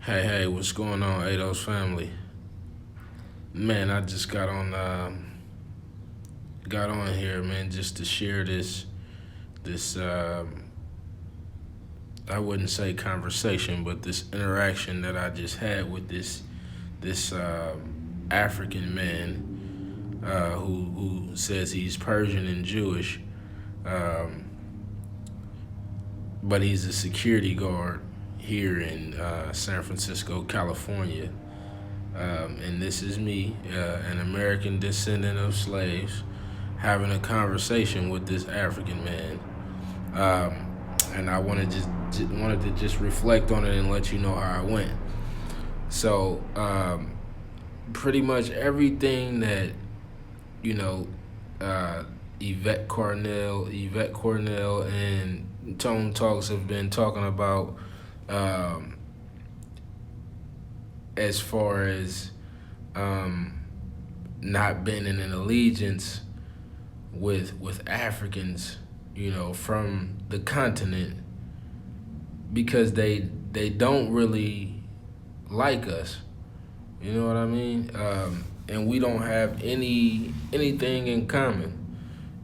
Hey, what's going on, A.D.O.S family? Man, I just got on here, man, just to share this I wouldn't say conversation, but this interaction that I just had with this African man who says he's Persian and Jewish, um, but he's a security guard here in San Francisco, California. And this is me, an American descendant of slaves, having a conversation with this African man. And I wanted to just reflect on it and let you know how it went. So, pretty much everything that you know, uh, Yvette Cornell, and Tone Talks have been talking about, um, as far as um, not being in an allegiance with Africans, from the continent because they don't really like us. You know what I mean? And we don't have anything in common.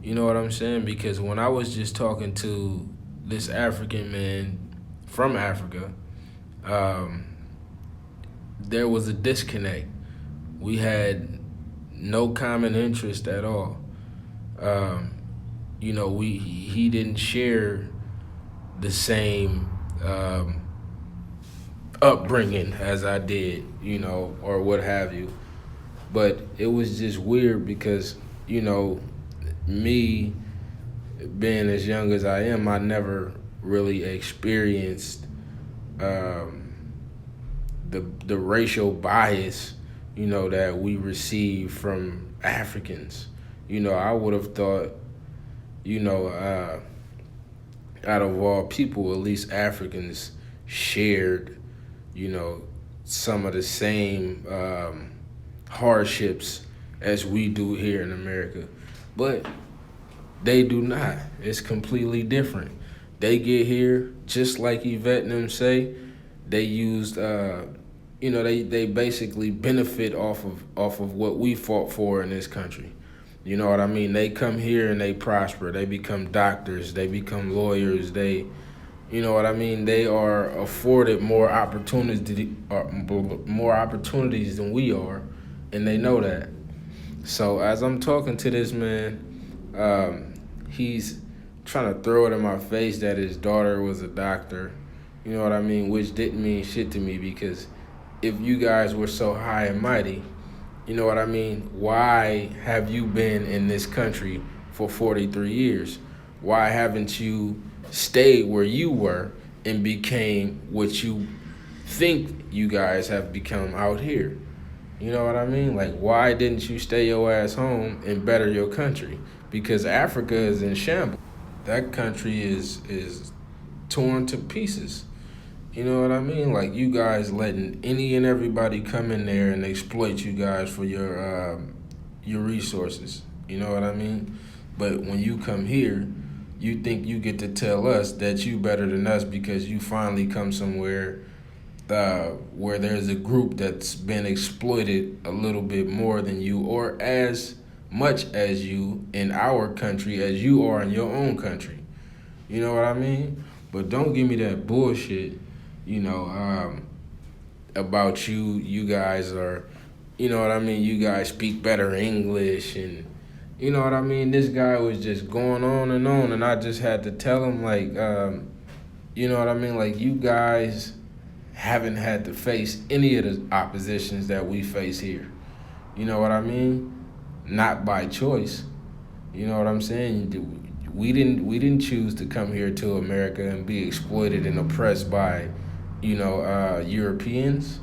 You know what I'm saying? Because when I was just talking to this African man from Africa, um, there was a disconnect. We had no common interest at all. Um, we he didn't share the same upbringing as I did, or what have you. But it was just weird because, me being as young as I am, I never really experienced um, the racial bias, that we receive from Africans. I would have thought, out of all people, at least Africans shared, you know, some of the same hardships as we do here in America. But they do not. It's completely different. They get here, just like Yvette and them say, they used, they basically benefit off of what we fought for in this country. You know what I mean? They come here and they prosper. They become doctors. They become lawyers. You know what I mean? They are afforded more opportunities than we are, and they know that. So as I'm talking to this man, he's trying to throw it in my face that his daughter was a doctor. You know what I mean? Which didn't mean shit to me because if you guys were so high and mighty, you know what I mean? Why have you been in this country for 43 years? Why haven't you stayed where you were and became what you think you guys have become out here? You know what I mean? Like, why didn't you stay your ass home and better your country? Because Africa is in shambles. That country is torn to pieces. You know what I mean? Like, you guys letting any and everybody come in there and exploit you guys for your resources. You know what I mean? But when you come here, you think you get to tell us that you better than us because you finally come somewhere where there's a group that's been exploited a little bit more than you, or as much as you in our country as you are in your own country. You know what I mean? But don't give me that bullshit, you know, about you guys are, you know what I mean? You guys speak better English and, you know what I mean? This guy was just going on, and I just had to tell him, like, you know what I mean? Like, you guys haven't had to face any of the oppositions that we face here. You know what I mean? Not by choice. You know what I'm saying? We didn't choose to come here to America and be exploited and oppressed by, Europeans.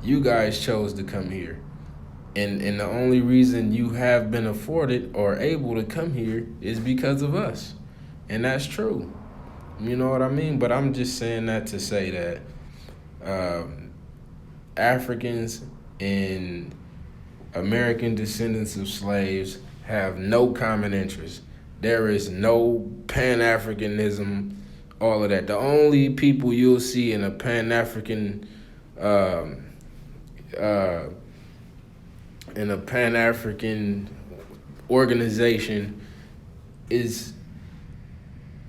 You guys chose to come here. And the only reason you have been afforded or able to come here is because of us. And that's true. You know what I mean? But I'm just saying that to say that Africans and American descendants of slaves have no common interest. There is no Pan-Africanism, all of that. The only people you'll see in a Pan-African um, uh, in a Pan African organization is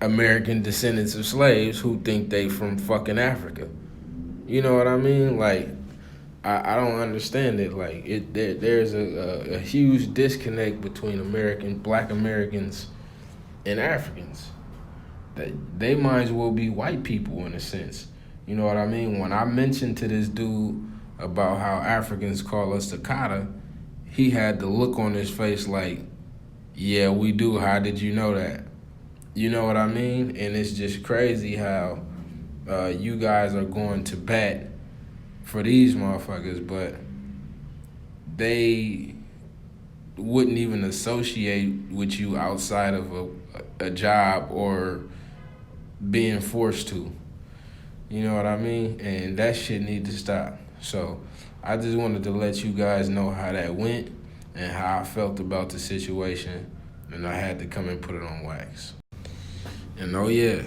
American descendants of slaves who think they from fucking Africa. You know what I mean? Like, I don't understand it. Like, there's a huge disconnect between Black Americans and Africans. They might as well be white people in a sense. You know what I mean? When I mentioned to this dude about how Africans call us Takata, he had the look on his face like, yeah, we do. How did you know that? You know what I mean? And it's just crazy how you guys are going to bat for these motherfuckers, but they wouldn't even associate with you outside of a job or being forced to. You know what I mean? And that shit need to stop. So I just wanted to let you guys know how that went and how I felt about the situation, and I had to come and put it on wax. And oh yeah,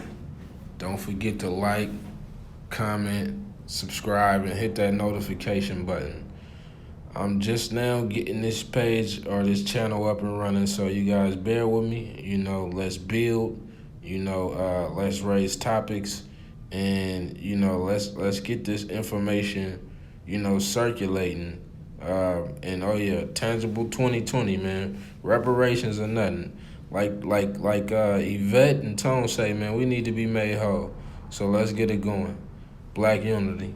don't forget to like, comment, subscribe, and hit that notification button. I'm just now getting this page or this channel up and running, so you guys bear with me. You know, let's build. You know, let's raise topics, and you know, let's get this information, you know, circulating. And oh yeah, tangible 2020, man. Reparations or nothing. Like Yvette and Tone say, man, we need to be made whole. So let's get it going. Black unity.